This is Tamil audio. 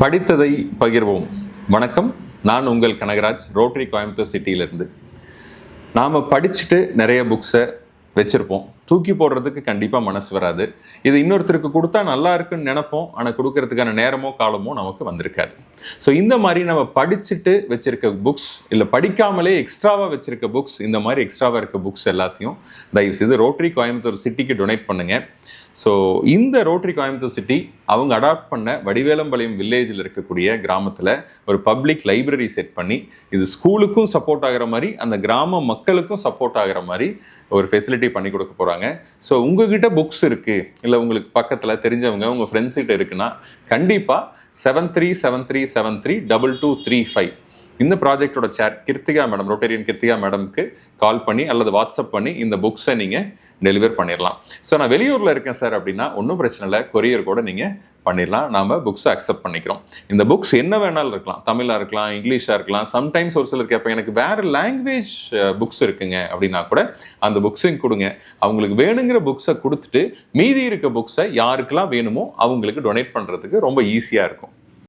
படித்ததை பகிர்வோம். வணக்கம், நான் உங்கள் கனகராஜ், ரோட்டரி கோயம்புத்தூர் சிட்டியிலிருந்து. நாம் படிச்சுட்டு நிறைய புக்ஸை வச்சுருப்போம், தூக்கி போடுறதுக்கு கண்டிப்பாக மனசு வராது. இது இன்னொருத்தருக்கு கொடுத்தா நல்லா இருக்குன்னு நினைப்போம், ஆனால் கொடுக்கறதுக்கான நேரமோ காலமோ நமக்கு வந்திருக்காது. ஸோ இந்த மாதிரி நம்ம படிச்சுட்டு வச்சிருக்க புக்ஸ், இல்லை படிக்காமலே எக்ஸ்ட்ராவாக வச்சிருக்க புக்ஸ், இந்த மாதிரி எக்ஸ்ட்ராவாக இருக்க புக்ஸ் எல்லாத்தையும் தயவுசெய்து ரோட்டரி கோயம்புத்தூர் சிட்டிக்கு டொனேட் பண்ணுங்கள். ஸோ இந்த ரோட்டரி கோயம்புத்தூர் சிட்டி அவங்க அடாப்ட் பண்ண வடிவேலம்பாளையம் வில்லேஜில் இருக்கக்கூடிய கிராமத்தில் ஒரு பப்ளிக் லைப்ரரி செட் பண்ணி, இது ஸ்கூலுக்கும் சப்போர்ட் ஆகிற மாதிரி, அந்த கிராம மக்களுக்கும் சப்போர்ட் ஆகிற மாதிரி ஒரு ஃபெசிலிட்டி பண்ணி கொடுக்க போகிறாங்க. ஸோ உங்ககிட்ட புக்ஸ் இருக்குது, இல்லை உங்களுக்கு பக்கத்தில் தெரிஞ்சவங்க உங்கள் ஃப்ரெண்ட்ஸ் கிட்ட இருக்குன்னா கண்டிப்பாக 7373732235 இந்த ப்ராஜெக்டோட சேர் கிருத்திகா மேடம், ரோட்டரியன் கிருத்திகா மேடம்க்கு கால் பண்ணி அல்லது வாட்ஸ்அப் பண்ணி இந்த புக்ஸை நீங்கள் டெலிவர் பண்ணிடலாம். ஸோ நான் வெளியூரில் இருக்கேன் சார் அப்படின்னா ஒன்றும் பிரச்சனை இல்லை, கொரியர் கூட நீங்கள் பண்ணிடலாம். நாம் புக்ஸை அக்செப்ட் பண்ணிக்கிறோம். இந்த புக்ஸ் என்ன வேணாலும் இருக்கலாம், தமிழாக இருக்கலாம், இங்கிலீஷாக இருக்கலாம். சம்டைம்ஸ் ஒரு சிலர் கேட்பேன், எனக்கு வேறு லாங்குவேஜ் புக்ஸ் இருக்குங்க அப்படின்னா கூட அந்த புக்ஸையும் கொடுங்க. அவங்களுக்கு வேணுங்கிற புக்ஸை கொடுத்துட்டு மீதி இருக்க புக்ஸை யாருக்கெல்லாம் வேணுமோ அவங்களுக்கு டொனேட் பண்ணுறதுக்கு ரொம்ப ஈஸியாக இருக்கும்.